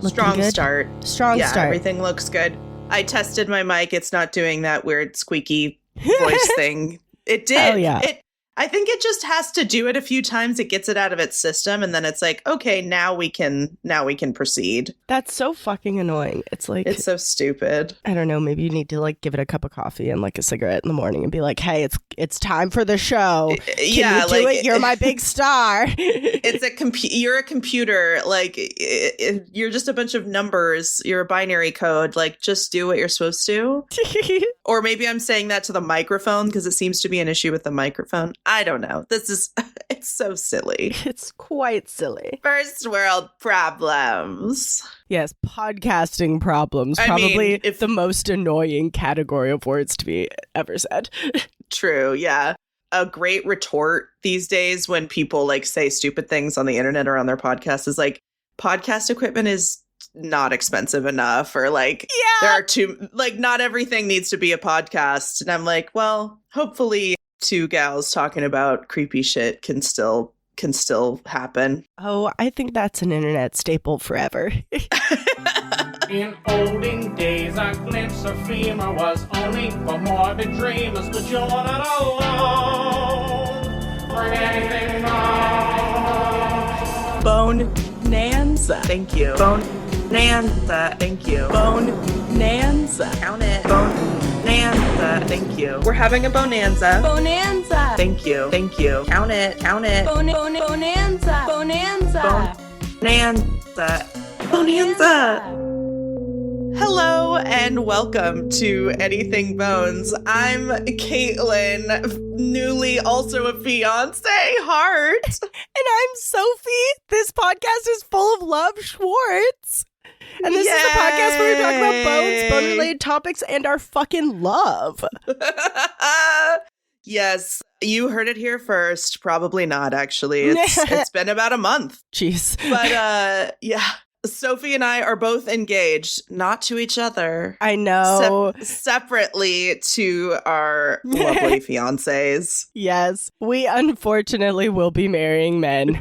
Strong good? start. Strong Yeah, start. everything looks good. I tested my mic. It's not doing that weird squeaky voice thing. It did. Hell yeah. I think it just has to do it a few times. It gets it out of its system, and then it's like, okay, now we can proceed. That's so fucking annoying. It's like, It's so stupid. I don't know, maybe you need to like give it a cup of coffee and like a cigarette in the morning and be like, hey, it's time for the show. Can Yeah, you do it? You're my big star. It's you're a computer. Like you're just a bunch of numbers. You're a binary code. Like just do what you're supposed to. Or maybe I'm saying that to the microphone because it seems to be an issue with the microphone. I don't know. It's so silly. It's quite silly. First world problems. Yes, podcasting problems. I Probably mean, if- the most annoying category of words to be ever said. True. Yeah. A great retort these days when people like say stupid things on the internet or on their podcast is like, podcast equipment is not expensive enough, or like there are not everything needs to be a podcast. And I'm like, well, hopefully two gals talking about creepy shit can still happen. Oh, I think that's an internet staple forever. In olden days, a glimpse of femur was only for morbid dreamers, but you're not alone. For anything wrong. Bonanza. Thank you. Bonanza. Thank you. Bonanza. Count it. Bonanza. Thank you. We're having a bonanza. Boneanza. Thank you. Thank you. Count it. Count it. Boneanza. Bonanza. Bonanza. Bonanza. Hello and welcome to Anything Bones. I'm Katelyn, newly also a fiance, heart. And I'm Sophie. This podcast is full of love, Schwartz. And this is the podcast where we talk about bones, bone-related topics, and our fucking love. Yes, you heard it here first. Probably not, actually. It's been about a month. Jeez. But yeah, Sophie and I are both engaged, not to each other. I know. Separately to our lovely fiancés. Yes, we unfortunately will be marrying men.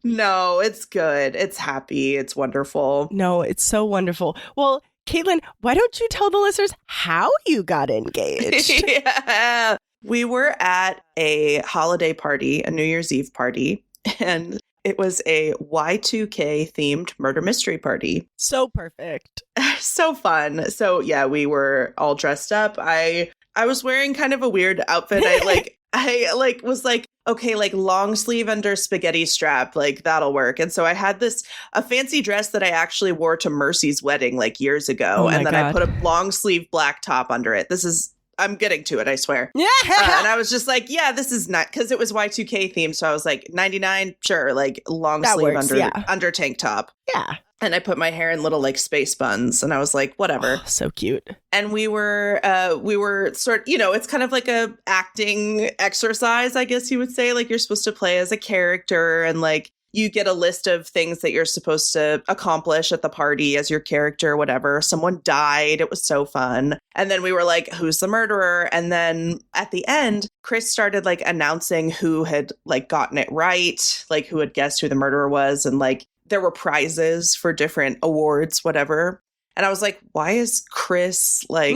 No, it's good. It's happy. It's wonderful. No, it's so wonderful. Well, Katelyn, why don't you tell the listeners how you got engaged? Yeah. We were at a holiday party, a New Year's Eve party, and it was a Y2K themed murder mystery party. So perfect. So fun. So yeah, we were all dressed up. I was wearing kind of a weird outfit. I was like, okay, like long sleeve under spaghetti strap, like that'll work. And so I had a fancy dress that I actually wore to Mercy's wedding like years ago. And then I put a long sleeve black top under it. I'm getting to it, I swear. Yeah. And I was just like, yeah, this is not, because it was Y2K themed. So I was like, 99, sure, like long That sleeve works, under tank top. Yeah. And I put my hair in little like space buns, and I was like, whatever. Oh, so cute. And we were sort, it's kind of like a acting exercise, I guess you would say. Like you're supposed to play as a character, and like you get a list of things that you're supposed to accomplish at the party as your character, whatever. Someone died. It was so fun. And then we were like, who's the murderer? And then at the end, Chris started like announcing who had like gotten it right, like who had guessed who the murderer was, and like there were prizes for different awards, whatever. And I was like, why is Chris like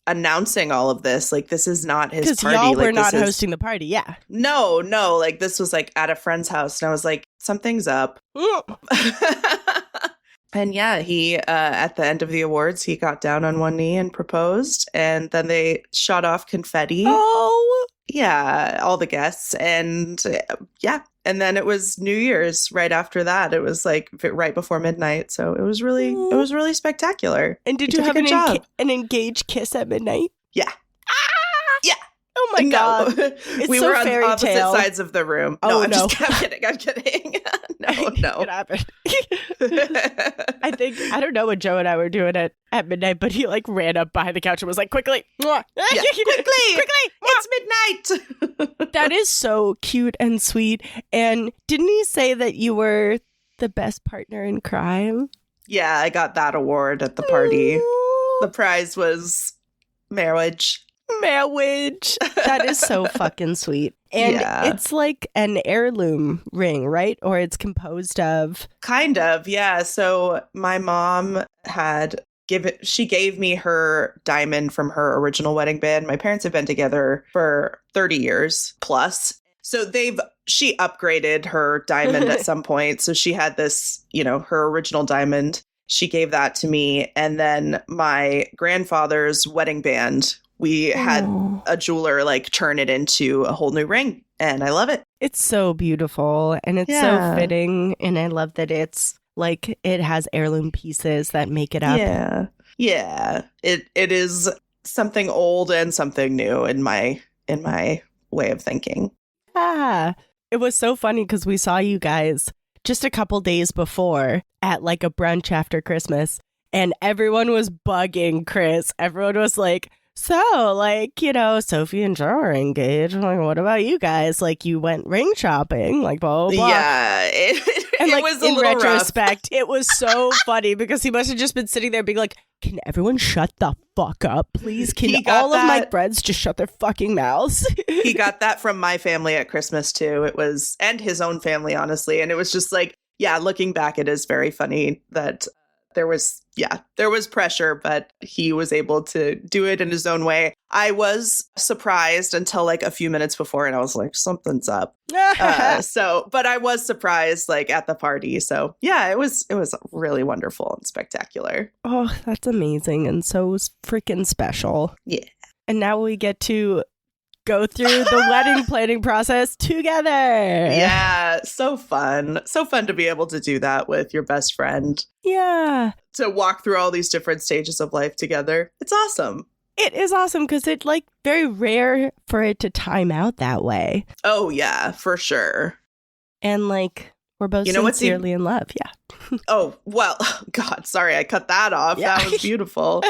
announcing all of this? Like, this is not his party. Because y'all like, were not hosting the party, yeah. No. Like, this was like at a friend's house. And I was like, something's up. And yeah, he, at the end of the awards, he got down on one knee and proposed. And then they shot off confetti. Oh. Yeah, all the guests. And yeah. And then it was New Year's right after that. It was like right before midnight. So it was really spectacular. And did You you have did a good job. an engaged kiss at midnight? Yeah. Yeah. Oh my God. We so were on fairy opposite tale. sides of the room. Oh, No, I'm no. I'm kidding. No. It happened. I don't know what Joe and I were doing at midnight, but he like ran up behind the couch and was like, quickly. Yeah, quickly. It's midnight. That is so cute and sweet. And didn't he say that you were the best partner in crime? Yeah, I got that award at the party. The prize was marriage. Marriage. That is so fucking sweet. And it's like an heirloom ring, right? Or it's composed of... Kind of, yeah. So my mom she gave me her diamond from her original wedding band. My parents have been together for 30 years plus. So she upgraded her diamond at some point. So she had this, her original diamond. She gave that to me. And then my grandfather's wedding band, we had a jeweler like turn it into a whole new ring. And I love it. It's so beautiful and it's so fitting. And I love that it's like it has heirloom pieces that make it up. Yeah. Yeah. It is something old and something new in my way of thinking. It was so funny because we saw you guys just a couple days before at like a brunch after Christmas, and everyone was bugging Chris. Everyone was like, so like, Sophie and Joe are engaged. Like, what about you guys? Like, you went ring shopping, like, blah, blah, blah. Yeah. And like, was a in little retrospect, it was so funny because he must have just been sitting there being like, can everyone shut the fuck up, please? Can all of my friends just shut their fucking mouths? He got that from my family at Christmas too. And his own family, honestly. And it was just like, yeah, looking back, it is very funny that there was pressure, but he was able to do it in his own way. I was surprised until like a few minutes before, and I was like, something's up. But I was surprised like at the party. So yeah, it was really wonderful and spectacular. Oh, that's amazing. And so freaking special. Yeah. And now we get to go through the wedding planning process together. Yeah, so fun. So fun to be able to do that with your best friend. Yeah. To walk through all these different stages of life together. It's awesome. It is awesome because it's like very rare for it to time out that way. Oh, yeah, for sure. And like, we're both sincerely in love. Yeah. Oh, well, God, sorry, I cut that off. Yeah. That was beautiful.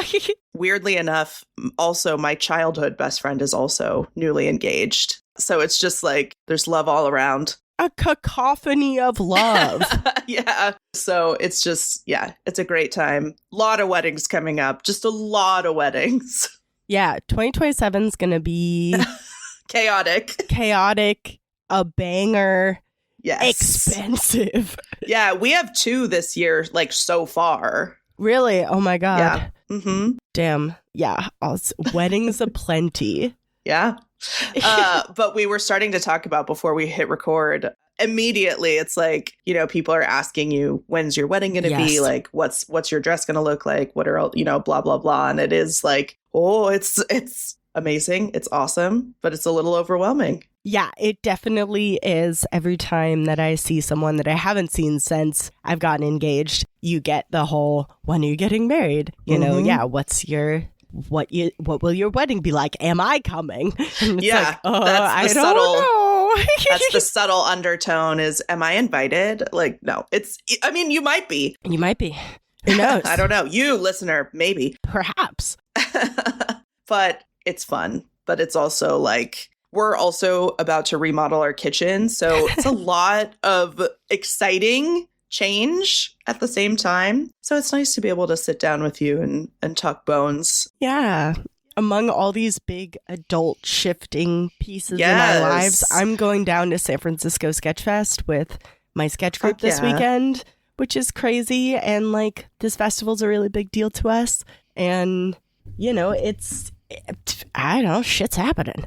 Weirdly enough, also, my childhood best friend is also newly engaged. So it's just like there's love all around. A cacophony of love. Yeah. So it's just, it's a great time. A lot of weddings coming up. Just a lot of weddings. Yeah. 2027 is going to be chaotic, a banger. Yes. Expensive. Yeah, we have 2 this year, like so far. Really? Oh my God. Yeah. Mm-hmm. Damn. Yeah. Weddings aplenty. Yeah. But we were starting to talk about before we hit record. Immediately, it's like, people are asking you, when's your wedding going to be? Like, what's your dress going to look like? What are, blah, blah, blah. And it is like, oh, it's amazing. It's awesome, but it's a little overwhelming. Yeah, it definitely is. Every time that I see someone that I haven't seen since I've gotten engaged, you get the whole, when are you getting married? You know, what will your wedding be like? Am I coming? And it's like, I don't know. That's the subtle undertone is, am I invited? Like, no, you might be. You might be. Who knows? I don't know. You, listener, maybe. Perhaps. But it's fun. But it's also like, we're also about to remodel our kitchen. So it's a lot of exciting change at the same time. So it's nice to be able to sit down with you and talk bones. Yeah. Among all these big adult shifting pieces in our lives, I'm going down to San Francisco Sketch Fest with my sketch group this weekend, which is crazy. And like, this festival's a really big deal to us. And, I don't know, shit's happening.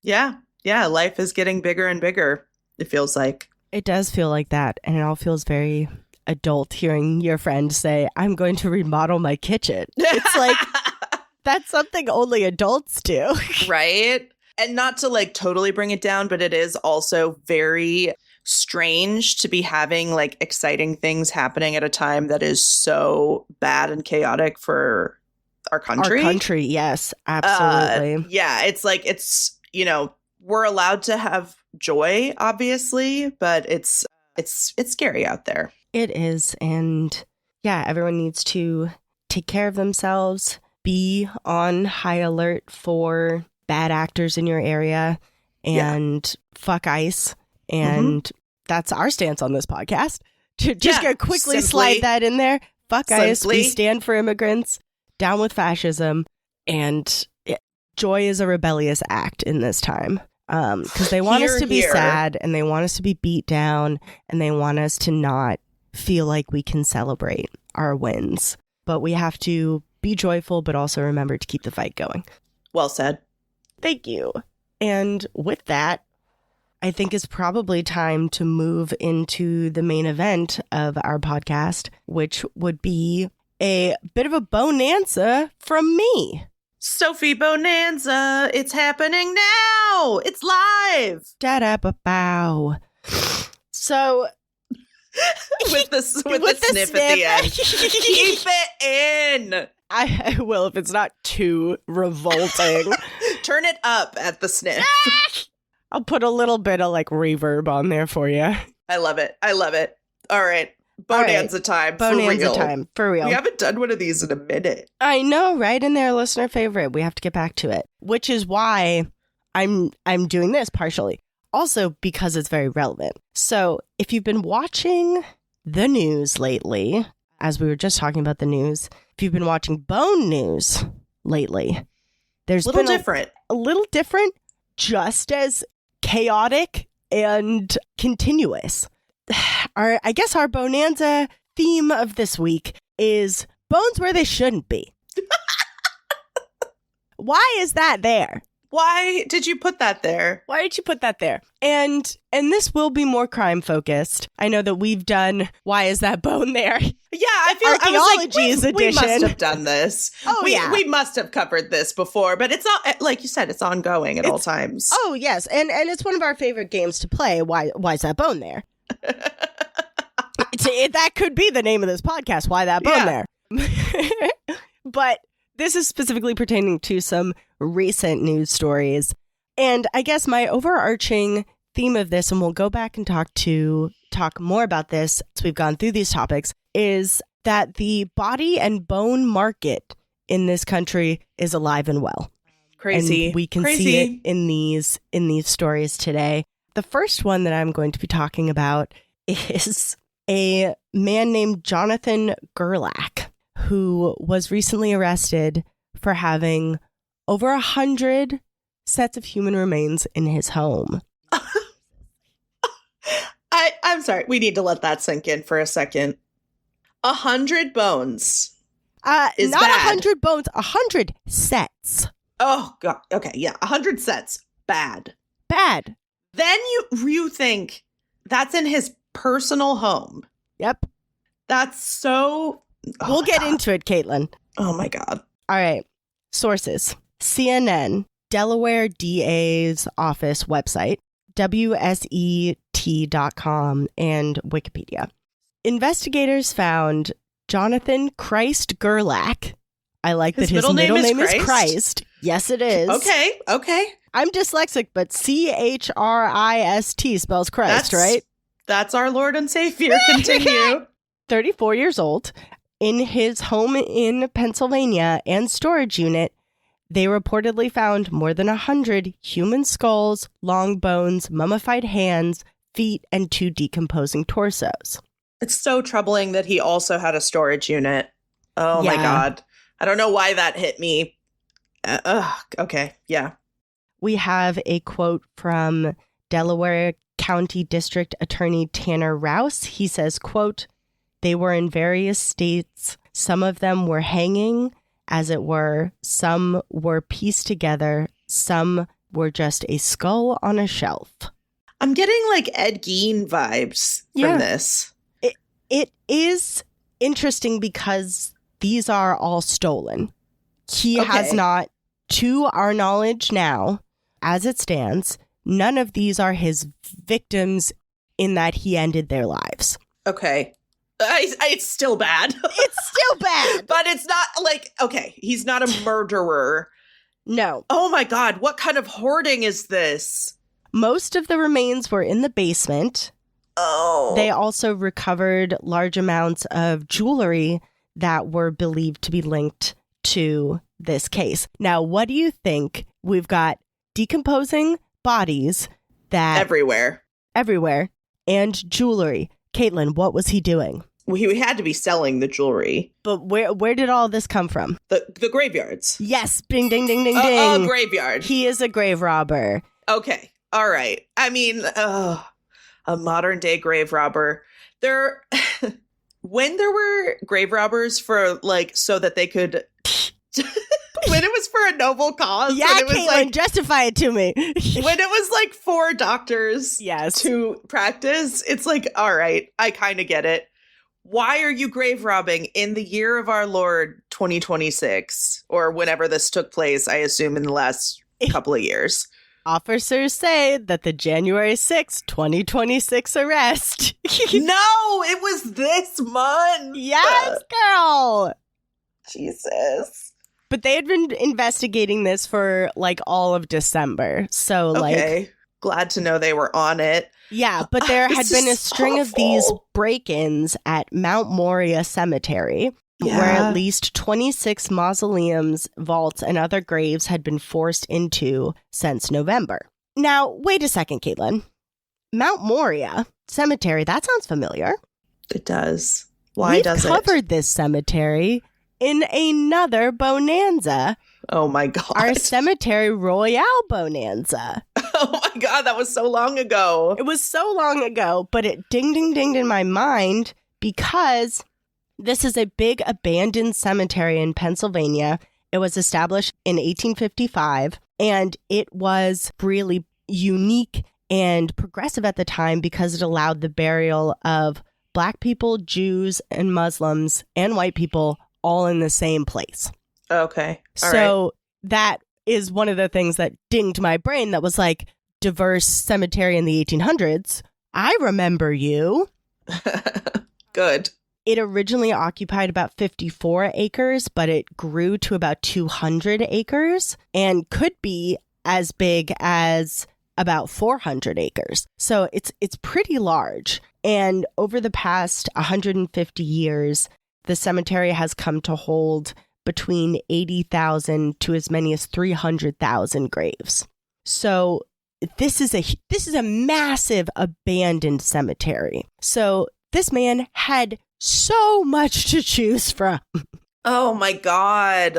Yeah. Life is getting bigger and bigger, it feels like. It does feel like that. And it all feels very adult hearing your friend say, I'm going to remodel my kitchen. It's like, that's something only adults do. Right. And not to like totally bring it down, but it is also very strange to be having like exciting things happening at a time that is so bad and chaotic for our country. Our country, yes, absolutely. It's like, we're allowed to have joy, obviously, but it's scary out there. It is. And yeah, everyone needs to take care of themselves, be on high alert for bad actors in your area, and fuck ICE. And that's our stance on this podcast. Just gonna quickly slide that in there. Fuck ICE. We stand for immigrants, down with fascism, and joy is a rebellious act in this time. Because they want us to be sad, and they want us to be beat down, and they want us to not feel like we can celebrate our wins. But we have to be joyful, but also remember to keep the fight going. Well said. Thank you. And with that, I think it's probably time to move into the main event of our podcast, which would be a bit of a bonanza from me. Sophie Boneanza, it's happening now. It's live. Da-da-ba-bow. So... with the sniff at the end. Keep it in. I will if it's not too revolting. Turn it up at the sniff. I'll put a little bit of like reverb on there for you. I love it. All right. Bonanza time. Bonanza time. For real. We haven't done one of these in a minute. I know, right? And they're a listener favorite. We have to get back to it. Which is why I'm doing this partially. Also because it's very relevant. So if you've been watching the news lately, as we were just talking about the news, if you've been watching Bone News lately, there's a little different, just as chaotic and continuous. I guess our Bonanza theme of this week is bones where they shouldn't be. Why is that there? Why did you put that there? Why did you put that there? And this will be more crime focused. I know that we've done Why Is That Bone There? Yeah, I feel Archaeology's edition. We must have done this. Yeah. We must have covered this before, but it's not, like you said, it's ongoing at all times. Oh, yes. And it's one of our favorite games to play. Why Is That Bone There? That could be the name of this podcast. Why That Bone There? But this is specifically pertaining to some recent news stories. And I guess my overarching theme of this, and we'll go back and talk more about this as we've gone through these topics, is that the body and bone market in this country is alive and well. Crazy. And we can see it in these stories today. The first one that I'm going to be talking about is a man named Jonathan Gerlach, who was recently arrested for having over 100 sets of human remains in his home. I'm sorry. We need to let that sink in for a second. 100 bones is not bad. 100 bones, 100 sets. Oh, God. Okay, yeah. 100 sets. Bad. Then you think that's in his personal home. Yep. That's so... We'll get into it, Katelyn. Oh, my God. All right. Sources. CNN, Delaware DA's office website, WSET.com, and Wikipedia. Investigators found Jonathan Christ Gerlach. I like that his middle name is Christ. Yes, it is. Okay. I'm dyslexic, but Christ spells Christ, right? That's our Lord and Savior. Continue. 34 years old. In his home in Pennsylvania and storage unit, they reportedly found more than 100 human skulls, long bones, mummified hands, feet, and 2 decomposing torsos. It's so troubling that he also had a storage unit. Oh, Yeah. my God. I don't know why that hit me. Okay. Yeah. We have a quote from Delaware County District Attorney Tanner Rouse. He says, quote, "They were in various states. Some of them were hanging, as it were. Some were pieced together. Some were just a skull on a shelf." I'm getting like Ed Gein vibes from this. It is interesting because these are all stolen. He has not, to our knowledge now, as it stands, none of these are his victims in that he ended their lives. Okay. It's still bad. It's still bad. But it's not like, okay, he's not a murderer. No. Oh my God, what kind of hoarding is this? Most of the remains were in the basement. Oh. They also recovered large amounts of jewelry that were believed to be linked to this case. Now, what do you think? We've got decomposing bodies that everywhere, and jewelry. Katelyn, what was he doing? he had to be selling the jewelry. But where did all this come from? The graveyards. Yes. Ding, ding, ding, ding, ding. A graveyard. He is a grave robber. Okay. All right. I mean, a modern day grave robber. When there were grave robbers for so that they could, when it was for a noble cause. Yeah, when it was Katelyn, justify it to me. when it was for doctors to practice, it's all right, I kind of get it. Why are you grave robbing in the year of our Lord 2026 or whenever this took place? I assume in the last couple of years. Officers say that the January 6th, 2026 arrest. No, it was this month. Yes, girl. Jesus. But they had been investigating this for all of December. So okay. Glad to know they were on it. Yeah, but there had been a string of these break-ins at Mount Moriah Cemetery. Yeah. Where at least 26 mausoleums, vaults, and other graves had been forced into since November. Now, wait a second, Katelyn. Mount Moriah Cemetery, that sounds familiar. It does. Why does it? We've covered this cemetery in another Boneanza. Oh my God. Our Cemetery Royale Boneanza. Oh my God, that was so long ago. It was so long ago, but it dinged in my mind because this is a big abandoned cemetery in Pennsylvania. It was established in 1855, and it was really unique and progressive at the time because it allowed the burial of Black people, Jews, and Muslims, and white people all in the same place. Okay. So that is one of the things that dinged my brain that was diverse cemetery in the 1800s. I remember you. Good. It originally occupied about 54 acres, but it grew to about 200 acres and could be as big as about 400 acres. So it's pretty large. And over the past 150 years, the cemetery has come to hold between 80,000 to as many as 300,000 graves. So this is a massive abandoned cemetery. So this man had so much to choose from. Oh my God.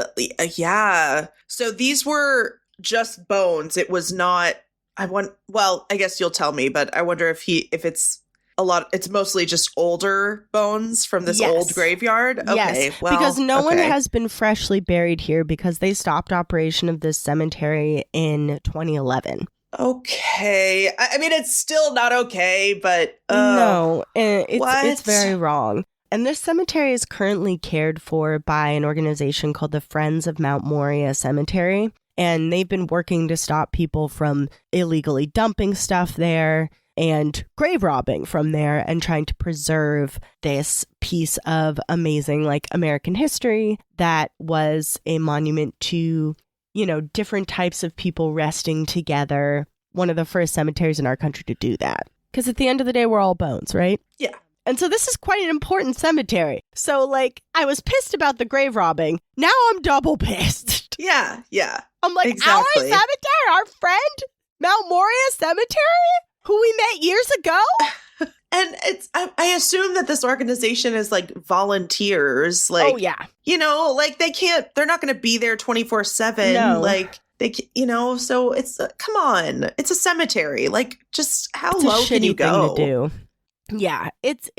Yeah. So these were just bones. It was not, I guess you'll tell me, but I wonder if it's it's mostly just older bones from this old graveyard. Okay. Yes, well, because no one has been freshly buried here because they stopped operation of this cemetery in 2011. Okay. I mean, it's still not okay, but no, it's very wrong. And this cemetery is currently cared for by an organization called the Friends of Mount Moriah Cemetery. And they've been working to stop people from illegally dumping stuff there and grave robbing from there and trying to preserve this piece of amazing, American history that was a monument to, different types of people resting together. One of the first cemeteries in our country to do that. Because at the end of the day, we're all bones, right? Yeah. And so this is quite an important cemetery. So, I was pissed about the grave robbing. Now I'm double pissed. Yeah, yeah. I'm exactly. Our cemetery, our friend, Mount Moriah Cemetery, who we met years ago? And I assume that this organization is volunteers. Oh, yeah. they're not going to be there 24/7. No. So it's, come on. It's a cemetery. Just how it's low can you go? Thing to do. Yeah, it's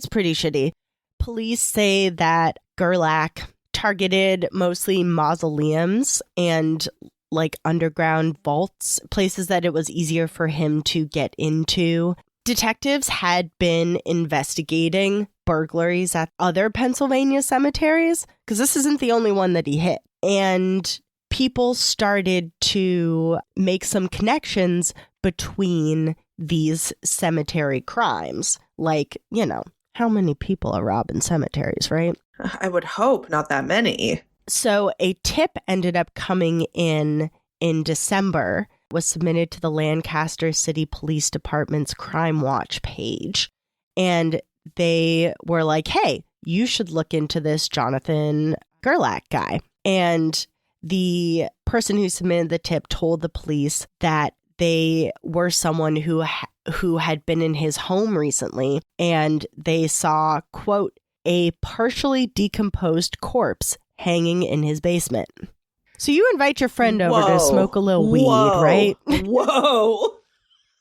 pretty shitty. Police say that Gerlach targeted mostly mausoleums and underground vaults, places that it was easier for him to get into. Detectives had been investigating burglaries at other Pennsylvania cemeteries because this isn't the only one that he hit. And people started to make some connections between these cemetery crimes. How many people are robbing cemeteries, right? I would hope not that many. So a tip ended up coming in December, was submitted to the Lancaster City Police Department's Crime Watch page. And they were like, hey, you should look into this Jonathan Gerlach guy. And the person who submitted the tip told the police that they were someone who who had been in his home recently, and they saw, quote, a partially decomposed corpse hanging in his basement. So you invite your friend over to smoke a little weed, right? Whoa.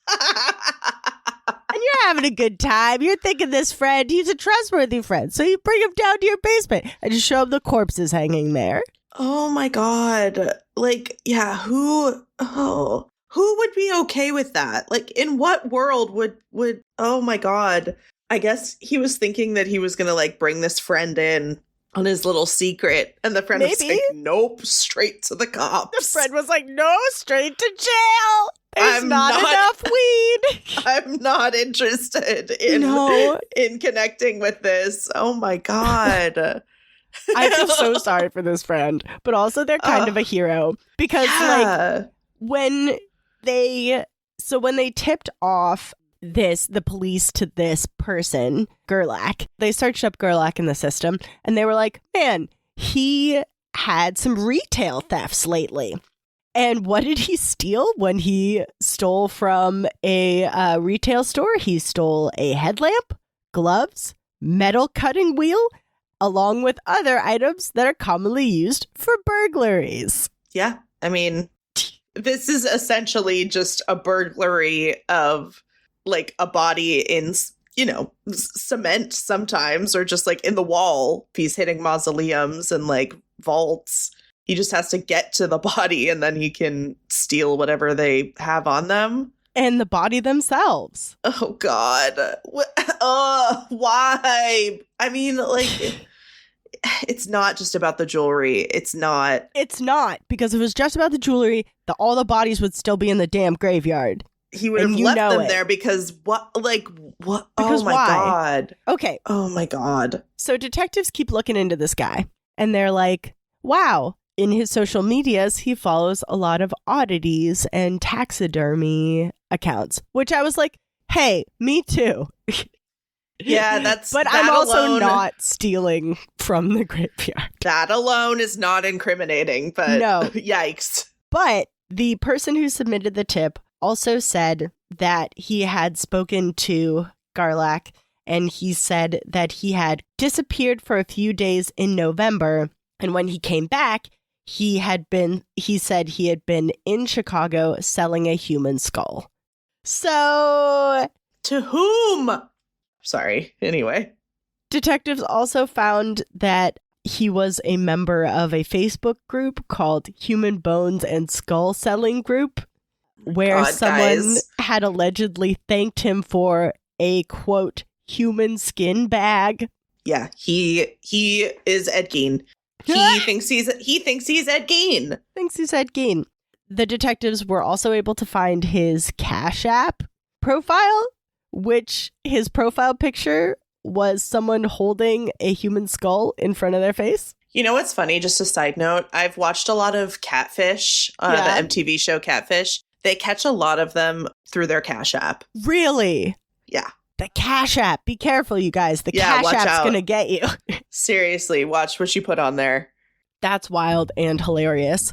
And you're having a good time. You're thinking this friend, he's a trustworthy friend. So you bring him down to your basement and just show him the corpses hanging there. Oh my God. Like, yeah, who would be okay with that? Like, in what world would, oh my God. I guess he was thinking that he was going to like bring this friend in on his little secret. And the friend was like, nope, straight to the cops. The friend was like, no, straight to jail. There's not enough weed. I'm not interested in connecting with this. Oh my God. I feel so sorry for this friend, but also they're kind of a hero because like when they tipped off the police to this person, Gerlach, they searched up Gerlach in the system and they were like, man, he had some retail thefts lately. And what did he steal when he stole from a retail store? He stole a headlamp, gloves, metal cutting wheel, along with other items that are commonly used for burglaries. Yeah. I mean, this is essentially just a burglary of like a body in, cement sometimes, or just like in the wall. He's hitting mausoleums and like vaults. He just has to get to the body and then he can steal whatever they have on them. And the body themselves. Oh, God. Why? I mean, like, it's not just about the jewelry. It's not. It's not, because if it was just about the jewelry, all the bodies would still be in the damn graveyard. He would have left them there because what? Because oh, my God. Okay. Oh, my God. So detectives keep looking into this guy and they're like, wow. In his social medias, he follows a lot of oddities and taxidermy accounts, which I was like, hey, me too. Yeah, but I'm also not stealing from the graveyard. That alone is not incriminating, but no. Yikes. But the person who submitted the tip also said that he had spoken to Gerlach, and he said that he had disappeared for a few days in November, and when he came back, he said he had been in Chicago selling a human skull. So, to whom? Sorry. Anyway. Detectives also found that he was a member of a Facebook group called Human Bones and Skull Selling Group, where someone had allegedly thanked him for a, quote, human skin bag. Yeah, he is Ed Gein. He thinks he's Ed Gein. Thinks he's Ed Gein. The detectives were also able to find his Cash App profile, which his profile picture was someone holding a human skull in front of their face. You know what's funny? Just a side note. I've watched a lot of Catfish, the MTV show Catfish. They catch a lot of them through their Cash App. Really? Yeah. The Cash App. Be careful, you guys. The Cash App's going to get you. Seriously, watch what you put on there. That's wild and hilarious.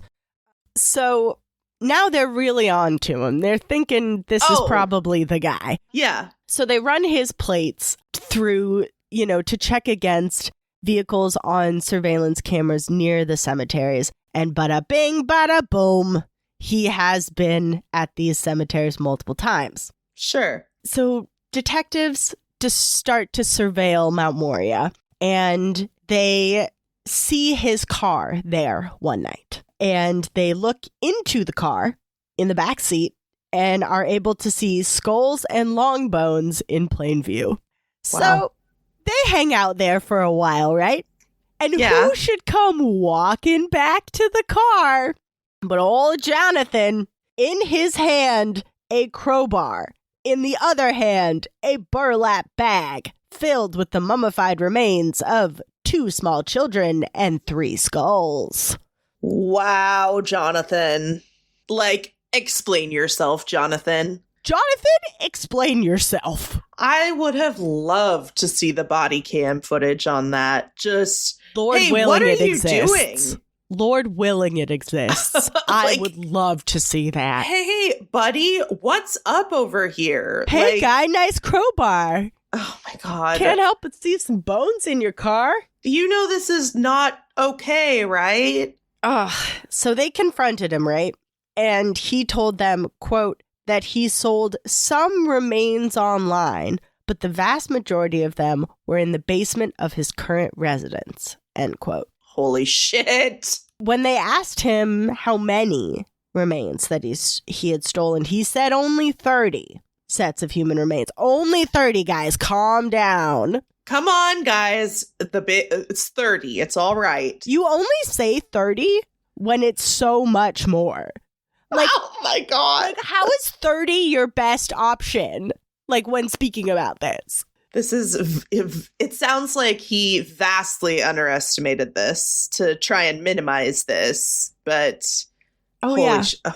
So now they're really on to him. They're thinking this is probably the guy. Yeah. So they run his plates through, to check against vehicles on surveillance cameras near the cemeteries. And bada bing, bada boom. He has been at these cemeteries multiple times. Sure. So detectives just start to surveil Mount Moria, and they see his car there one night. And they look into the car in the back seat and are able to see skulls and long bones in plain view. Wow. So they hang out there for a while, right? And who should come walking back to the car but old Jonathan, in his hand, a crowbar. In the other hand, a burlap bag filled with the mummified remains of 2 small children and 3 skulls. Wow, Jonathan. Explain yourself, Jonathan. Jonathan, explain yourself. I would have loved to see the body cam footage on that. Just, Lord hey, willing, what are it you exists. doing? Lord willing it exists. I would love to see that. Hey, buddy, what's up over here? Hey, guy, nice crowbar. Oh, my God. Can't help but see some bones in your car. You know this is not okay, right? So they confronted him, right? And he told them, quote, that he sold some remains online, but the vast majority of them were in the basement of his current residence, end quote. Holy shit. When they asked him how many remains that he had stolen, he said only 30 sets of human remains. Only 30, guys. Calm down. Come on, guys. It's 30. It's all right. You only say 30 when it's so much more. Like, oh my God. Like, how is 30 your best option? Like, when speaking about this. This is, it sounds like he vastly underestimated this to try and minimize this, but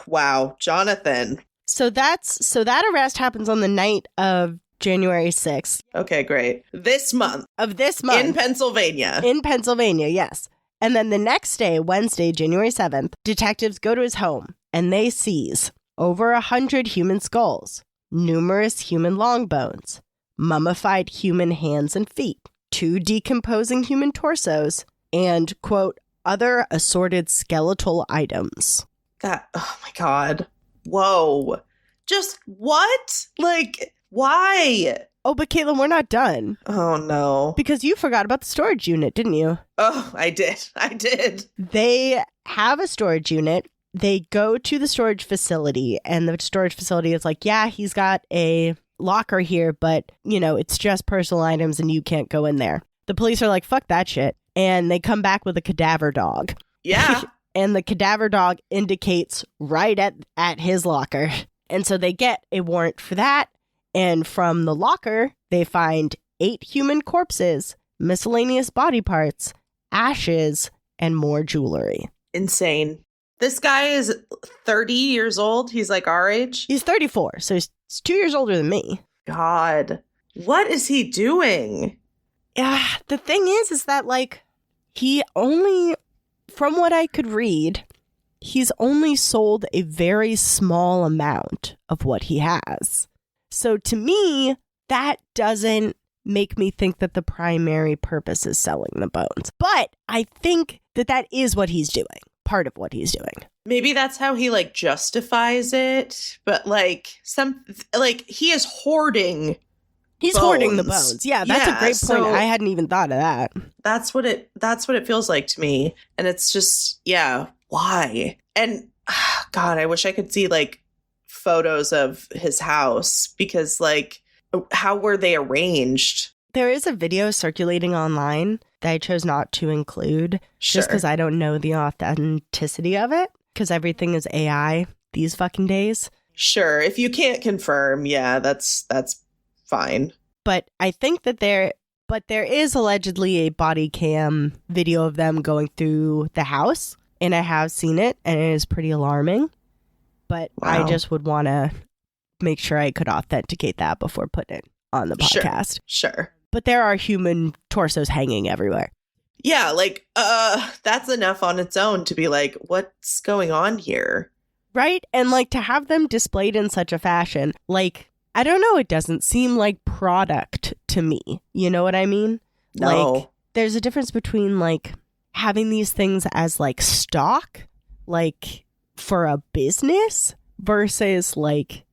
wow, Jonathan. So that arrest happens on the night of January 6th. Okay, great. This month. In Pennsylvania. In Pennsylvania, yes. And then the next day, Wednesday, January 7th, detectives go to his home and they seize over 100 human skulls, numerous human long bones, mummified human hands and feet, 2 decomposing human torsos, and, quote, other assorted skeletal items. Oh my God. Whoa. Just what? Like, why? Oh, but Katelyn, we're not done. Oh, no. Because you forgot about the storage unit, didn't you? Oh, I did. They have a storage unit. They go to the storage facility, and the storage facility is like, yeah, he's got a locker here, but, you know, it's just personal items and you can't go in there. The police are like, fuck that shit. And they come back with a cadaver dog. Yeah. And the cadaver dog indicates right at his locker. And so they get a warrant for that. And from the locker, they find 8 human corpses, miscellaneous body parts, ashes, and more jewelry. Insane. This guy is 30 years old. He's like our age. He's 34, so he's 2 years older than me. God, what is he doing? Yeah, the thing is that, like, he only, from what I could read, he's only sold a very small amount of what he has. So to me, that doesn't make me think that the primary purpose is selling the bones. But I think that is what he's doing. Part of what he's doing. Maybe that's how he like justifies it, but like he is hoarding. He's hoarding the bones. Yeah, that's a great point. I hadn't even thought of that. That's what it feels like to me. And it's just, yeah, why? And God, I wish I could see like photos of his house, because like, how were they arranged? There is a video circulating online that I chose not to include, just because I don't know the authenticity of it, because everything is AI these fucking days. Sure, if you can't confirm, yeah, that's fine. But I think that there is allegedly a body cam video of them going through the house, and I have seen it, and it is pretty alarming. But I just would want to make sure I could authenticate that before putting it on the podcast. Sure. But there are human torsos hanging everywhere. Yeah, like, that's enough on its own to be like, what's going on here? Right? And like to have them displayed in such a fashion, like, I don't know, it doesn't seem like product to me. You know what I mean? No. Like, there's a difference between like having these things as like stock, like for a business, versus like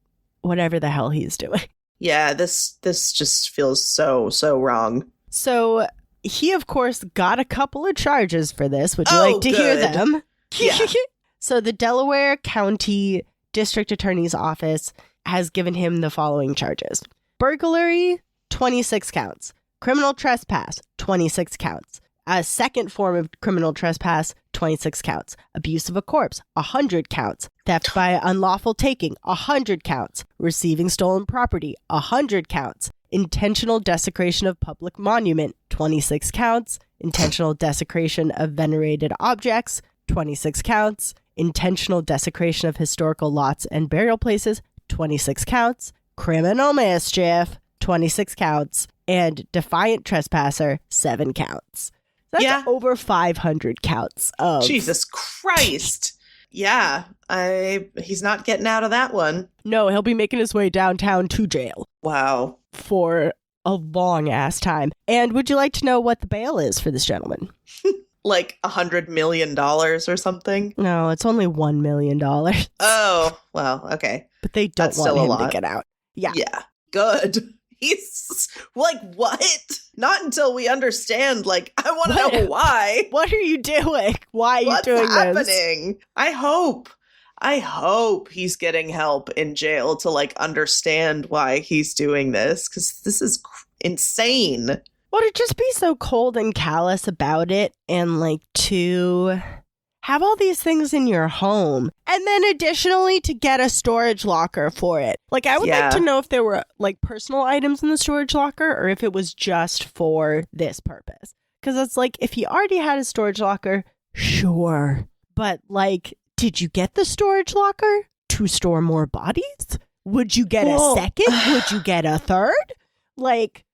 whatever the hell he's doing. Yeah, this just feels so wrong. So he, of course, got a couple of charges for this. Would you like to hear them? Yeah. So the Delaware County District Attorney's Office has given him the following charges. Burglary, 26 counts. Criminal trespass, 26 counts. A second form of criminal trespass, 26 counts. Abuse of a corpse, 100 counts. Theft by unlawful taking, 100 counts. Receiving stolen property, 100 counts. Intentional desecration of public monument, 26 counts. Intentional desecration of venerated objects, 26 counts. Intentional desecration of historical lots and burial places, 26 counts. Criminal mischief, 26 counts. And defiant trespasser, 7 counts. That's over 500 counts of... Jesus Christ. Yeah, he's not getting out of that one. No, he'll be making his way downtown to jail. Wow. For a long-ass time. And would you like to know what the bail is for this gentleman? Like $100 million or something? No, it's only $1 million. Oh, well, okay. But they don't want him to get out. Yeah. Yeah, good. He's like, what? Not until we understand, like, I want to know why. What are you doing? Why are you doing happening? This? I hope he's getting help in jail to, like, understand why he's doing this, because this is insane. Well, to just be so cold and callous about it, and, like, to have all these things in your home, and then additionally to get a storage locker for it. Like, I would like to know if there were, like, personal items in the storage locker, or if it was just for this purpose. Because it's like, if he already had a storage locker, sure. But, like, did you get the storage locker to store more bodies? Would you get a second? Would you get a third? Like...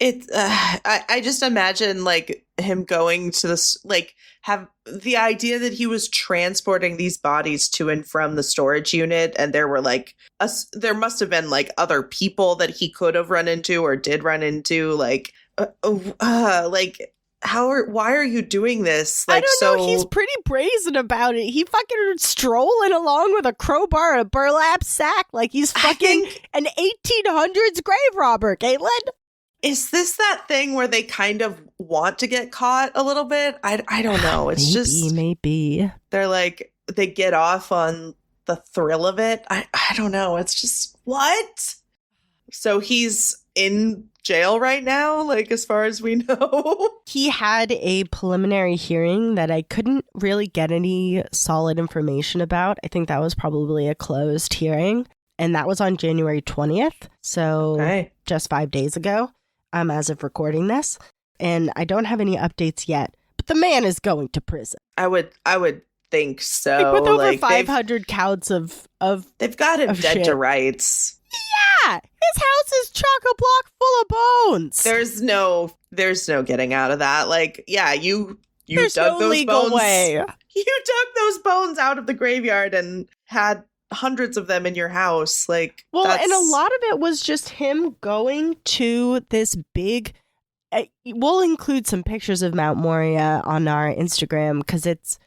It's I just imagine like him going to this, like, have the idea that he was transporting these bodies to and from the storage unit, and there were like there must have been like other people that he could have run into or did run into, like like why are you doing this? Like, I don't know. He's pretty brazen about it. He fucking strolling along with a crowbar and a burlap sack like he's fucking an 1800s grave robber, Caitlin. Is this that thing where they kind of want to get caught a little bit? I don't know. It's maybe. They're like, they get off on the thrill of it. I don't know. It's just, what? So he's in jail right now, like, as far as we know? He had a preliminary hearing that I couldn't really get any solid information about. I think that was probably a closed hearing. And that was on January 20th. So just 5 days ago. As of recording this, and I don't have any updates yet, but the man is going to prison. I would think so. Like, with over 500 counts of they've got him dead to rights. Yeah, his house is chock-a-block full of bones. There's no getting out of that. Like, yeah, you There's dug no those legal bones. way. You dug those bones out of the graveyard and had hundreds of them in your house. Like, and a lot of it was just him going to this big we'll include some pictures of Mount Moria on our Instagram because it's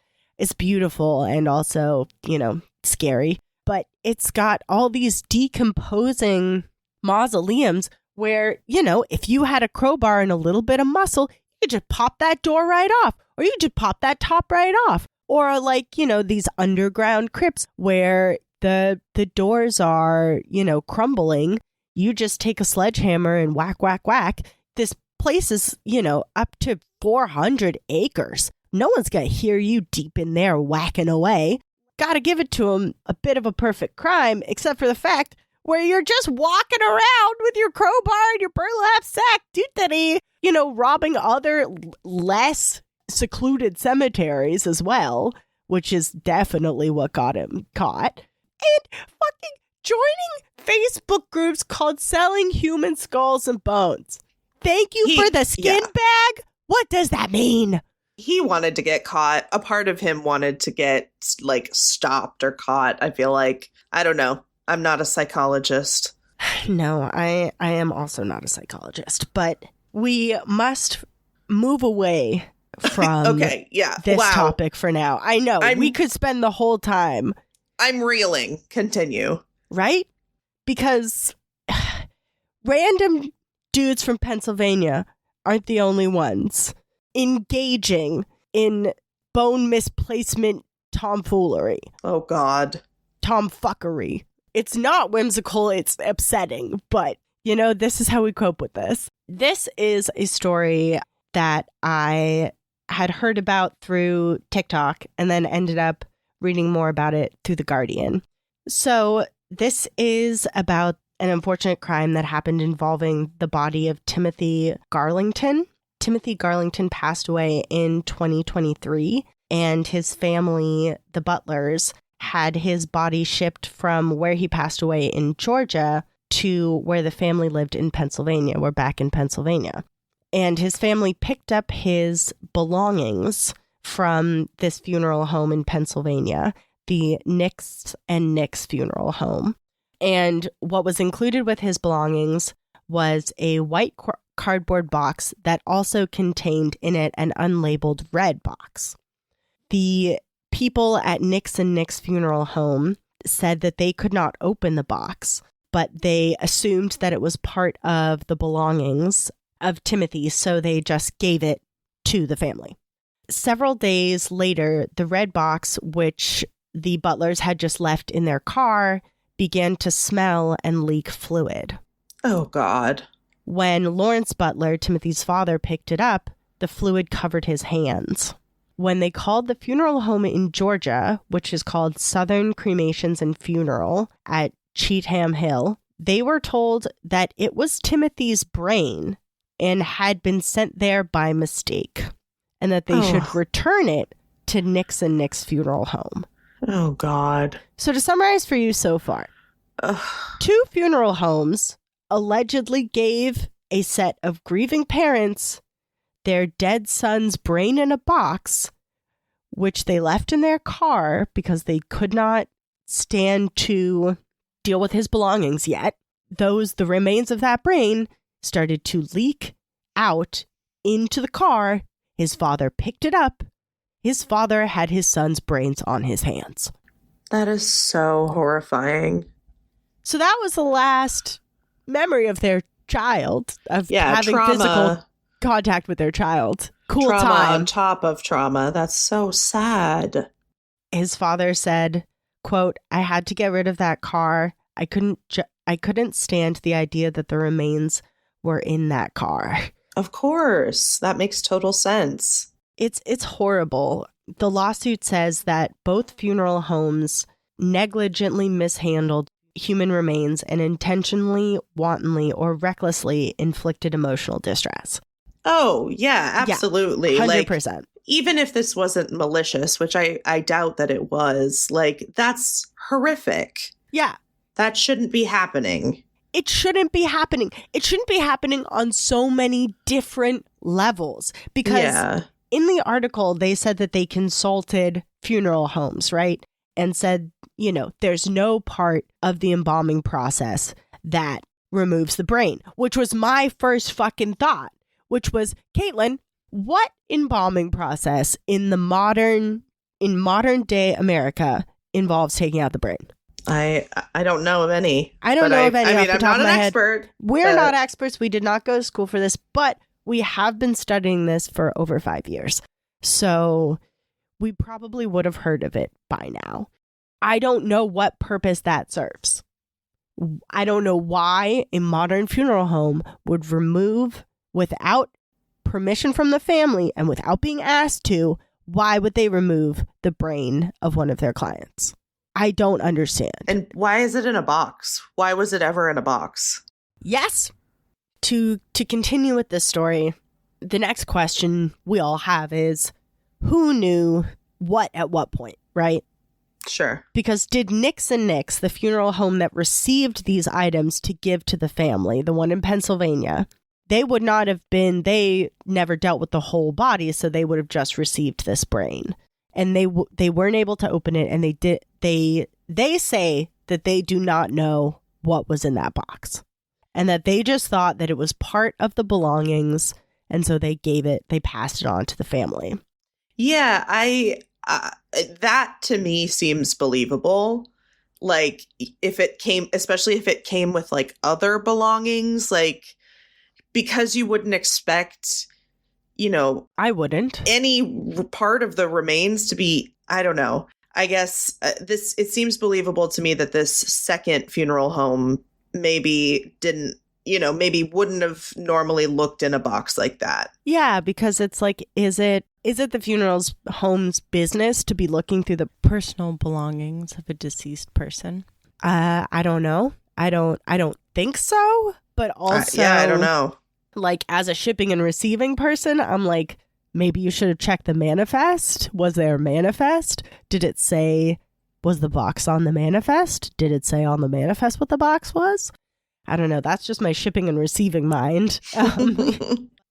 beautiful and also, you know, scary, but it's got all these decomposing mausoleums where, you know, if you had a crowbar and a little bit of muscle, you could just pop that door right off, or you could just pop that top right off. Or like, you know, these underground crypts where the doors are, you know, crumbling. You just take a sledgehammer and whack, whack, whack. This place is, you know, up to 400 acres. No one's going to hear you deep in there whacking away. Got to give it to him a bit of a perfect crime, except for the fact where you're just walking around with your crowbar and your burlap sack, dootity, you know, robbing other less secluded cemeteries as well, which is definitely what got him caught. And fucking joining Facebook groups called Selling Human Skulls and Bones. Thank you for the skin bag? What does that mean? He wanted to get caught. A part of him wanted to get, like, stopped or caught, I feel like. I don't know. I'm not a psychologist. No, I am also not a psychologist. But we must move away from this topic for now. I know. We could spend the whole time. I'm reeling. Continue. Right? Because random dudes from Pennsylvania aren't the only ones engaging in bone misplacement tomfoolery. Oh, God. Tomfuckery. It's not whimsical, it's upsetting, but, you know, this is how we cope with this. This is a story that I had heard about through TikTok and then ended up reading more about it through The Guardian. So this is about an unfortunate crime that happened involving the body of Timothy Garlington. Timothy Garlington passed away in 2023, and his family, the Butlers, had his body shipped from where he passed away in Georgia to where the family lived in Pennsylvania. We're back in Pennsylvania. And his family picked up his belongings from this funeral home in Pennsylvania, the Nix and Nix Funeral Home. And what was included with his belongings was a white cardboard box that also contained in it an unlabeled red box. The people at Nix and Nix Funeral Home said that they could not open the box, but they assumed that it was part of the belongings of Timothy, so they just gave it to the family. Several days later, the red box, which the Butlers had just left in their car, began to smell and leak fluid. Oh, God. When Lawrence Butler, Timothy's father, picked it up, the fluid covered his hands. When they called the funeral home in Georgia, which is called Southern Cremations and Funeral at Cheatham Hill, they were told that it was Timothy's brain and had been sent there by mistake, and that they should return it to Nix and Nix Funeral Home. Oh, God. So to summarize for you so far, 2 funeral homes allegedly gave a set of grieving parents their dead son's brain in a box, which they left in their car because they could not stand to deal with his belongings yet. The remains of that brain started to leak out into the car. His father picked it up. His father had his son's brains on his hands. That is so horrifying. So that was the last memory of their child, of having trauma. physical contact with their child. Cool trauma time. on top of trauma. That's so sad. His father said, quote, "I had to get rid of that car. I couldn't stand the idea that the remains were in that car." Of course. That makes total sense. It's horrible. The lawsuit says that both funeral homes negligently mishandled human remains and intentionally, wantonly, or recklessly inflicted emotional distress. Oh, yeah, absolutely. 100%. Like, even if this wasn't malicious, which I doubt that it was, like, that's horrific. Yeah. That shouldn't be happening. It shouldn't be happening. It shouldn't be happening on so many different levels. Because in the article, they said that they consulted funeral homes, right? And said, there's no part of the embalming process that removes the brain, which was my first fucking thought, which was, Katelyn, what embalming process in modern day America involves taking out the brain? I don't know of any. I don't know of any. I mean, I'm not an expert. We're not experts. We did not go to school for this, but we have been studying this for over 5 years. So we probably would have heard of it by now. I don't know what purpose that serves. I don't know why a modern funeral home would remove, without permission from the family and without being asked to, why would they remove the brain of one of their clients? I don't understand. And why is it in a box? Why was it ever in a box? Yes. To continue with this story, the next question we all have is, who knew what at what point, right? Sure. Because did Nix and Nix, the funeral home that received these items to give to the family, the one in Pennsylvania, they never dealt with the whole body, so they would have just received this brain. And they weren't able to open it, and they say that they do not know what was in that box. And that they just thought that it was part of the belongings, and so they passed it on to the family. Yeah, that to me seems believable. Like, especially if it came with like other belongings, like, because you wouldn't expect, I wouldn't, any part of the remains to be, I don't know. I guess it seems believable to me that this second funeral home maybe wouldn't have normally looked in a box like that. Yeah, because it's like, is it the funeral home's business to be looking through the personal belongings of a deceased person? I don't know. I don't think so. But also, I don't know. Like, as a shipping and receiving person, I'm like, maybe you should have checked the manifest. Was there a manifest? Did it say, was the box on the manifest? Did it say on the manifest what the box was? I don't know. That's just my shipping and receiving mind.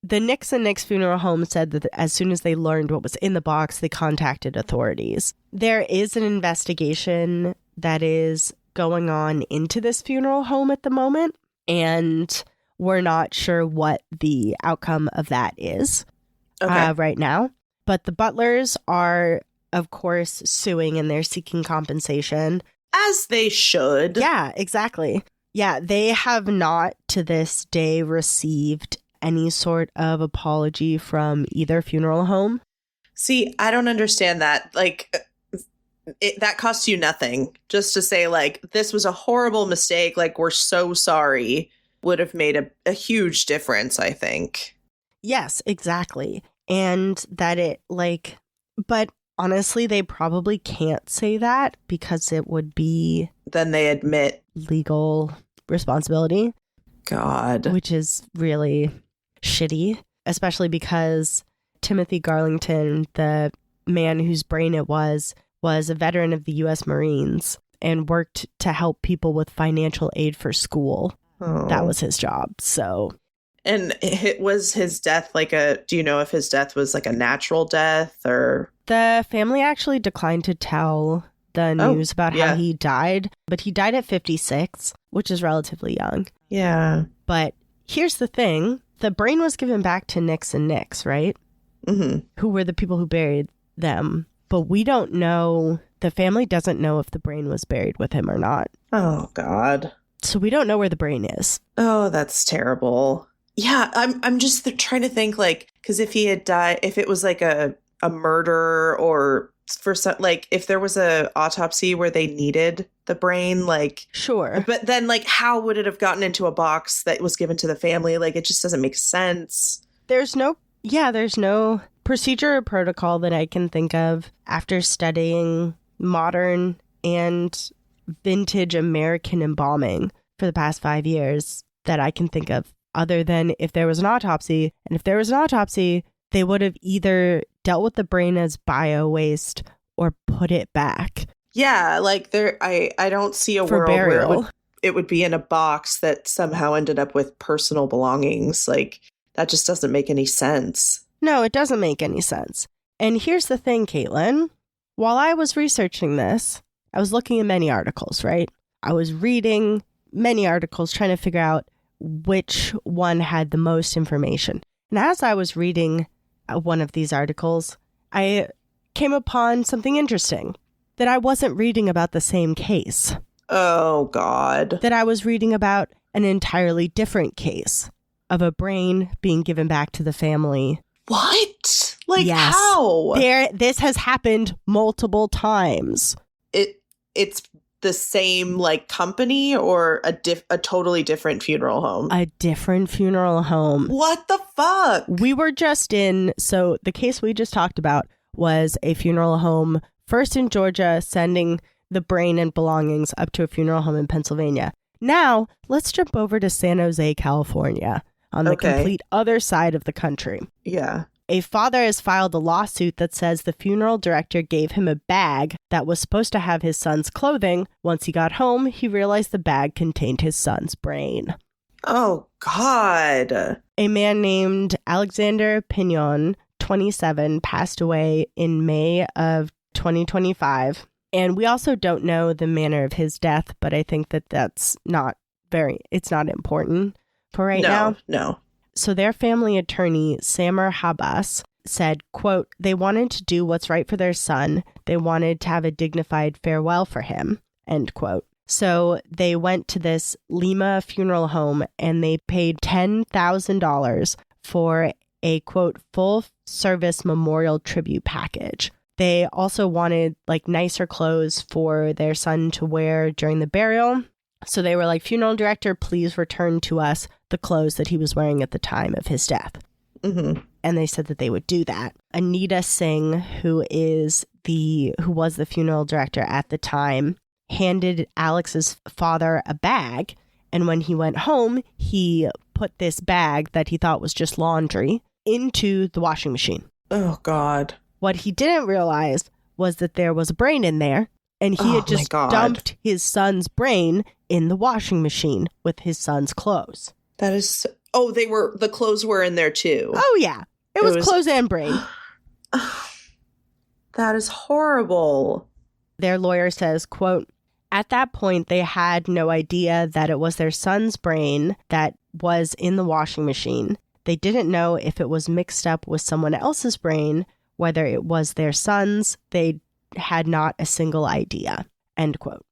The Nix and Nix Funeral Home said that as soon as they learned what was in the box, they contacted authorities. There is an investigation that is going on into this funeral home at the moment, and we're not sure what the outcome of that is right now. But the Butlers are, of course, suing, and they're seeking compensation. As they should. Yeah, exactly. Yeah, they have not to this day received any sort of apology from either funeral home. See, I don't understand that. Like, that costs you nothing. Just to say, like, this was a horrible mistake. Like, we're so sorry would have made a huge difference, I think. Yes, exactly. And that it, like, but honestly, they probably can't say that because it would be... Then they admit legal responsibility. God. Which is really shitty, especially because Timothy Garlington, the man whose brain it was a veteran of the U.S. Marines and worked to help people with financial aid for school. Oh. That was his job, so... And was his death do you know if his death was like a natural death or? The family actually declined to tell the news about how he died, but he died at 56, which is relatively young. Yeah. But here's the thing. The brain was given back to Nix and Nix, right? Mm-hmm. Who were the people who buried them. But we don't know, the family doesn't know if the brain was buried with him or not. Oh, God. So we don't know where the brain is. Oh, that's terrible. Yeah, I'm just trying to think, like, because if he had died, if it was like a murder or for some, like, if there was a autopsy where they needed the brain, like, sure. But then, like, how would it have gotten into a box that was given to the family? Like, it just doesn't make sense. There's no procedure or protocol that I can think of after studying modern and vintage American embalming for the past 5 years that I can think of. Other than if there was an autopsy. And if there was an autopsy, they would have either dealt with the brain as bio waste or put it back. Yeah, like I don't see a world burial. Where it would be in a box that somehow ended up with personal belongings. Like, that just doesn't make any sense. No, it doesn't make any sense. And here's the thing, Caitlin. While I was researching this, I was looking at many articles, right? I was reading many articles trying to figure out which one had the most information. And as I was reading one of these articles, I came upon something interesting, that I wasn't reading about the same case. Oh, God. That I was reading about an entirely different case of a brain being given back to the family. What? Like, yes. How? This has happened multiple times. It's the same, like, company or a totally different funeral home? A different funeral home. What the fuck? We were just so the case we just talked about was a funeral home, first in Georgia, sending the brain and belongings up to a funeral home in Pennsylvania. Now, let's jump over to San Jose, California, on the complete other side of the country. Yeah. A father has filed a lawsuit that says the funeral director gave him a bag that was supposed to have his son's clothing. Once he got home, he realized the bag contained his son's brain. Oh, God. A man named Alexander Pignon, 27, passed away in May of 2025. And we also don't know the manner of his death, but I think that's it's not important for right now. No. So their family attorney, Samer Habas, said, quote, they wanted to do what's right for their son. They wanted to have a dignified farewell for him, end quote. So they went to this Lima funeral home and they paid $10,000 for a, quote, full service memorial tribute package. They also wanted, like, nicer clothes for their son to wear during the burial. So they were like, funeral director, please return to us the clothes that he was wearing at the time of his death. Mm-hmm. And they said that they would do that. Anita Singh, who was the funeral director at the time, handed Alex's father a bag. And when he went home, he put this bag that he thought was just laundry into the washing machine. Oh, God. What he didn't realize was that there was a brain in there. And he had just dumped his son's brain in the washing machine with his son's clothes. That is Oh, the clothes were in there too. Oh, yeah. It was clothes and brain. That is horrible. Their lawyer says, quote, at that point, they had no idea that it was their son's brain that was in the washing machine. They didn't know if it was mixed up with someone else's brain, whether it was their son's. They had not a single idea, end quote.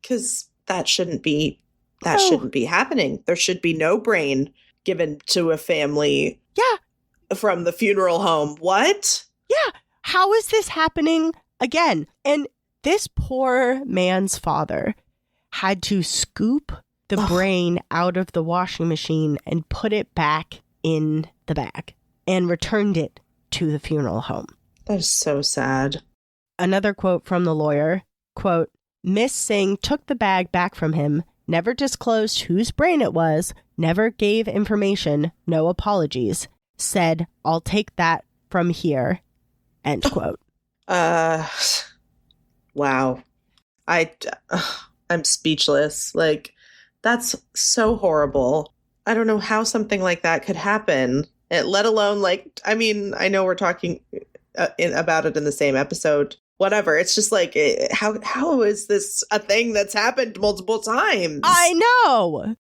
Because that shouldn't be happening. There should be no brain given to a family. Yeah. From the funeral home. What? Yeah. How is this happening again? And this poor man's father had to scoop the brain out of the washing machine and put it back in the bag and returned it to the funeral home. That is so sad. Another quote from the lawyer, quote, Miss Singh took the bag back from him, never disclosed whose brain it was, never gave information, no apologies, said, I'll take that from here, end quote. Wow. I'm speechless. Like, that's so horrible. I don't know how something like that could happen, let alone, like, I mean, I know we're talking about it in the same episode, whatever. It's just like, how is this a thing that's happened multiple times? I know.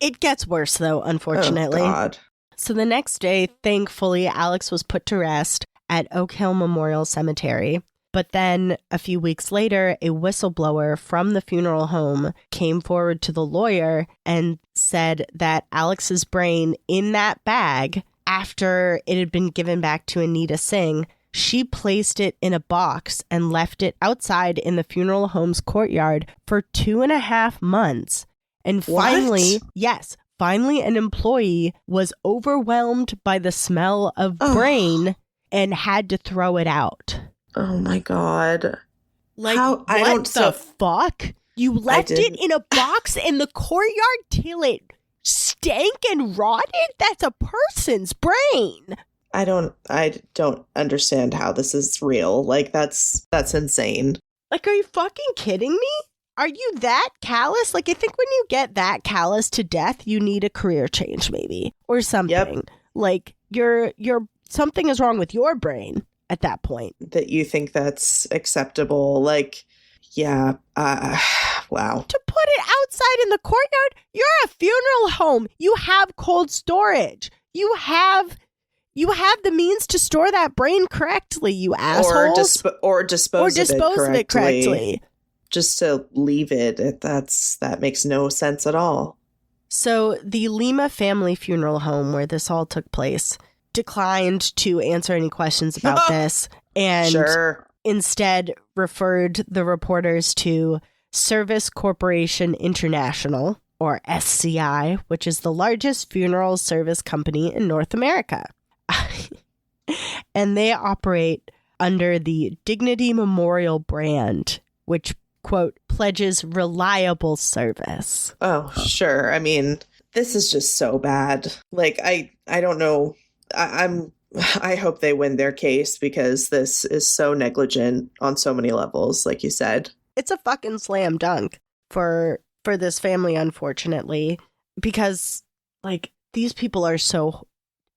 It gets worse, though, unfortunately. Oh, God. So the next day, thankfully, Alex was put to rest at Oak Hill Memorial Cemetery. But then a few weeks later, a whistleblower from the funeral home came forward to the lawyer and said that Alex's brain in that bag, after it had been given back to Anita Singh, she placed it in a box and left it outside in the funeral home's courtyard for 2.5 months. And finally, finally an employee was overwhelmed by the smell of brain and had to throw it out. Oh my God. Like, what the fuck? You left it in a box in the courtyard till it stank and rotted? That's a person's brain. I don't understand how this is real. Like, that's insane. Like, are you fucking kidding me? Are you that callous? Like, I think when you get that callous to death, you need a career change, maybe, or something. Yep. Like, you're something is wrong with your brain at that point. That you think that's acceptable. Like, yeah. Wow. To put it outside in the courtyard, you're a funeral home. You have cold storage. You have the means to store that brain correctly, you assholes. Or dispose of it correctly. Just to leave it, that makes no sense at all. So the Lima family funeral home where this all took place declined to answer any questions about this and instead referred the reporters to Service Corporation International, or SCI, which is the largest funeral service company in North America. And they operate under the Dignity Memorial brand, which, quote, pledges reliable service. Oh, sure. I mean, this is just so bad. Like, I don't know. I hope they win their case because this is so negligent on so many levels, like you said. It's a fucking slam dunk for this family, unfortunately, because, like, these people are so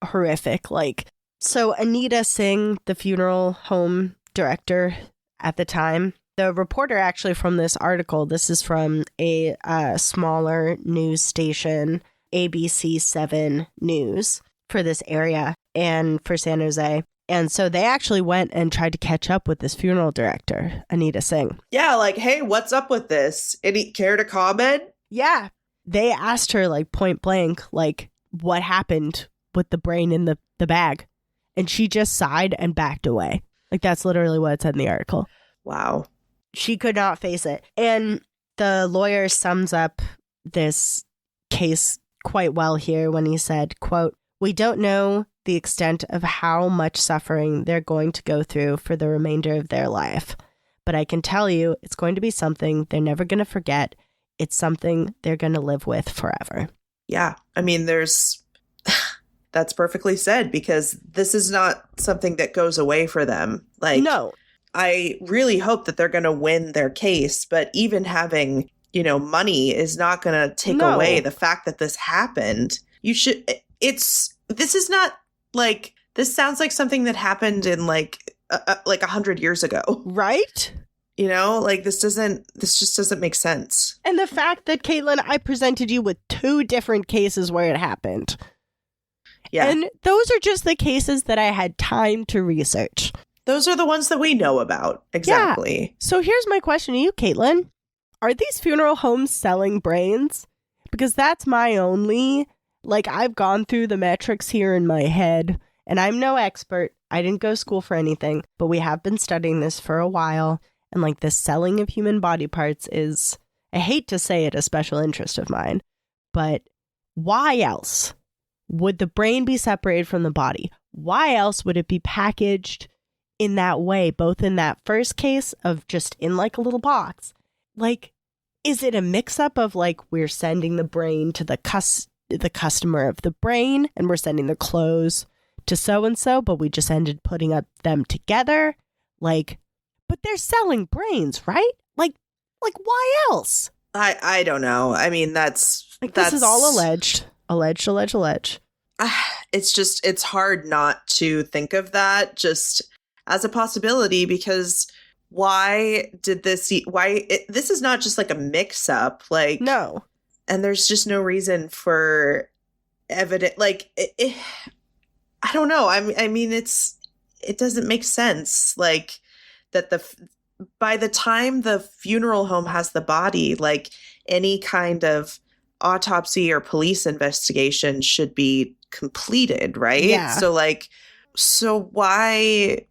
horrific. Like, so Anita Singh, the funeral home director at the time, the reporter actually from this article, this is from a smaller news station, ABC 7 News, for this area and for San Jose. And so they actually went and tried to catch up with this funeral director, Anita Singh. Yeah, like, hey, what's up with this? Any care to comment? Yeah. They asked her, like, point blank, like, what happened with the brain in the bag? And she just sighed and backed away. Like, that's literally what it said in the article. Wow. She could not face it. And the lawyer sums up this case quite well here when he said, quote, "We don't know the extent of how much suffering they're going to go through for the remainder of their life. But I can tell you, it's going to be something they're never going to forget. It's something they're going to live with forever." Yeah. I mean, that's perfectly said, because this is not something that goes away for them. Like, no. I really hope that they're going to win their case, but even having, money is not going to take away the fact that this happened. You should, this is not like, this sounds like something that happened in like 100 years ago. Right? You know, like this just doesn't make sense. And the fact that, Katelyn, I presented you with 2 different cases where it happened. Yeah. And those are just the cases that I had time to research. Those are the ones that we know about. Exactly. Yeah. So here's my question to you, Katelyn. Are these funeral homes selling brains? Because that's my only, like, I've gone through the metrics here in my head, and I'm no expert. I didn't go to school for anything, but we have been studying this for a while. And like the selling of human body parts is, I hate to say it, a special interest of mine, but why else would the brain be separated from the body? Why else would it be packaged in that way, both in that first case of just in like a little box? Like, is it a mix-up of like we're sending the brain to the customer of the brain and we're sending the clothes to so-and-so, but we just ended putting up them together? Like, but they're selling brains, right? Like why else? I don't know. I mean, that's this is all alleged. Alleged. It's hard not to think of that just as a possibility, because this is not just like a mix up, like, no. And there's just no reason for evidence. Like, I don't know. I mean, it doesn't make sense. Like that by the time the funeral home has the body, like any kind of autopsy or police investigation should be completed, right? Yeah. So why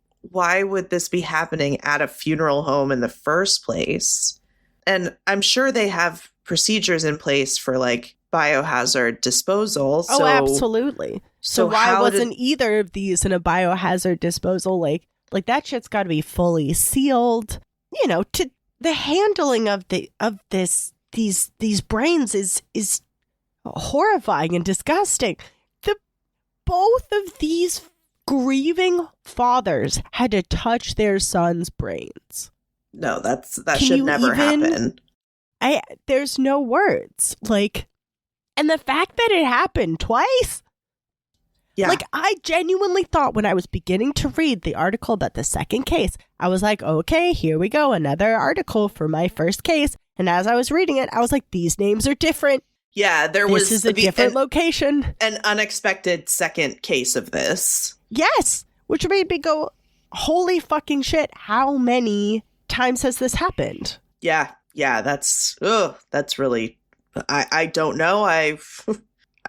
would this be happening at a funeral home in the first place? And I'm sure they have procedures in place for like biohazard disposal. Oh, absolutely. So why wasn't either of these in a biohazard disposal? Like that shit's got to be fully sealed. You know, to the handling of these brains is horrifying and disgusting. Both of these grieving fathers had to touch their son's brains. No, that should never happen. There's no words. Like, and the fact that it happened twice. Yeah. Like, I genuinely thought when I was beginning to read the article about the second case, I was like, okay, here we go. Another article for my first case. And as I was reading it, I was like, these names are different. Yeah, this is a different location. An unexpected second case of this. Yes, which made me go, holy fucking shit, how many times has this happened? Yeah, that's really, I don't know. I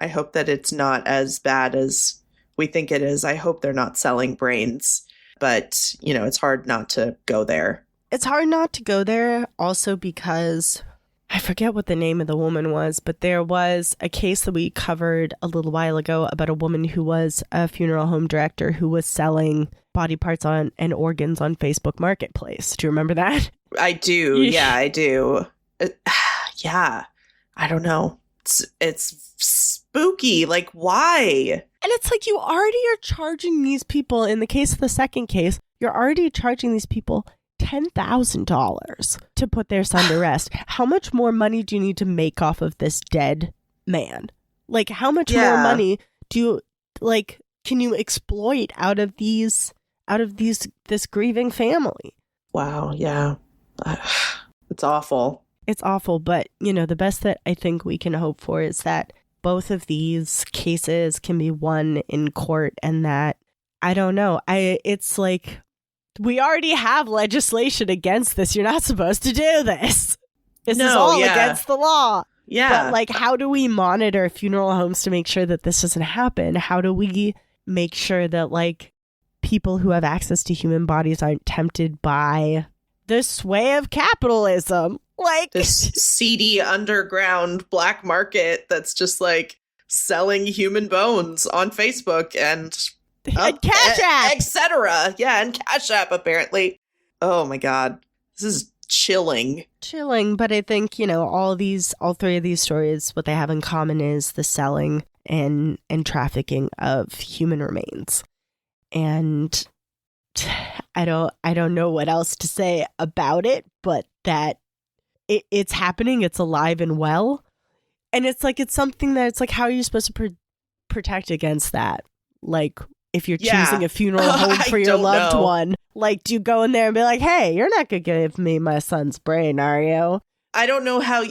hope that it's not as bad as we think it is. I hope they're not selling brains, but, you know, it's hard not to go there. It's hard not to go there also because I forget what the name of the woman was, but there was a case that we covered a little while ago about a woman who was a funeral home director who was selling body parts and organs on Facebook Marketplace. Do you remember that? I do. Yeah, I do. Yeah. I don't know. It's spooky. Like, why? And it's like you already are charging these people, in the case of the second case, you're already charging these people $10,000 to put their son to rest. How much more money do you need to make off of this dead man? Like, how much more money do you, like, can you exploit out of this grieving family? Wow. Yeah. It's awful. It's awful. But, you know, the best that I think we can hope for is that both of these cases can be won in court, and that, I don't know. It's like, we already have legislation against this. You're not supposed to do this. This is all against the law. Yeah. But, like, how do we monitor funeral homes to make sure that this doesn't happen? How do we make sure that, like, people who have access to human bodies aren't tempted by the sway of capitalism? Like, this seedy underground black market that's just, like, selling human bones on Facebook and Cash App, etc. Yeah, and Cash App, apparently. Oh my god, this is chilling. But I think, you know, all three of these stories, what they have in common is the selling and trafficking of human remains. And I don't know what else to say about it, but that it's happening. It's alive and well, and it's like, it's something that it's like, how are you supposed to protect against that? Like, if you're Yeah. choosing a funeral home for your don't loved know. one, like, do you go in there and be like, hey, you're not going to give me my son's brain, are you? I don't know how.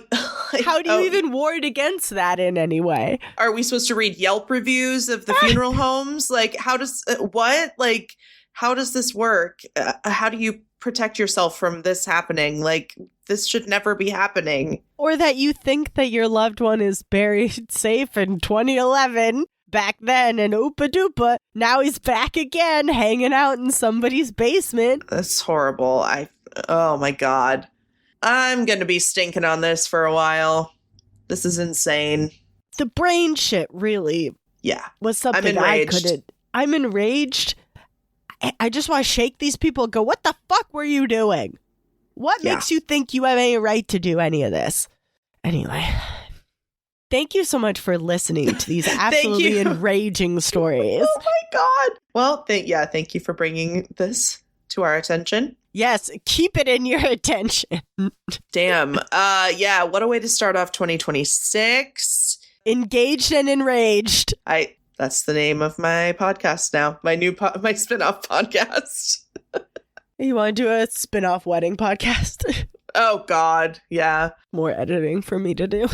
Like, How do you even ward against that in any way? Are we supposed to read Yelp reviews of the funeral homes? Like, how does what? Like, how does this work? How do you protect yourself from this happening? Like, this should never be happening. Or that you think that your loved one is buried safe in 2011 back then, and oopa doopa, now he's back again hanging out in somebody's basement. That's horrible. Oh my God. I'm going to be stinking on this for a while. This is insane. The brain shit really Yeah. was something I'm I enraged. couldn't. I'm enraged. I just want to shake these people and go, what the fuck were you doing? What Yeah. makes you think you have any right to do any of this? Anyway, thank you so much for listening to these absolutely you. enraging stories. Oh my God. Well, thank you for bringing this to our attention. Yes, keep it in your attention. Damn. Yeah, what a way to start off 2026. Engaged and enraged. That's the name of my podcast now. My new my spin-off podcast. You want to do a spin-off wedding podcast? Oh God. Yeah. More editing for me to do.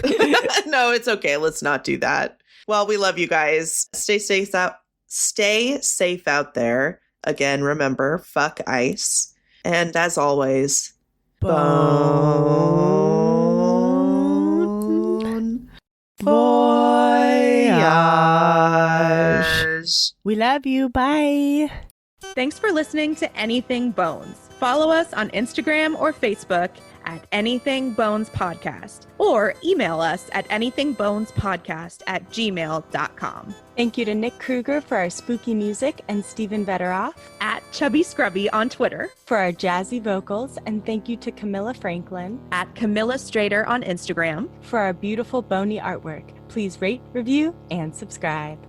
No, it's okay. Let's not do that. Well, we love you guys. Stay safe out there. Again, remember, fuck ice. And as always, bon voyage. We love you. Bye. Thanks for listening to Anything Bones. Follow us on Instagram or Facebook at Anything Bones Podcast, or email us at anythingbonespodcast@gmail.com. Thank you to Nick Kruger for our spooky music and Stephen Vetteroff At Chubby Scrubby on Twitter, for our jazzy vocals, and thank you to Camilla Franklin at Camilla Strader on Instagram. for our beautiful bony artwork. Please rate, review, and subscribe.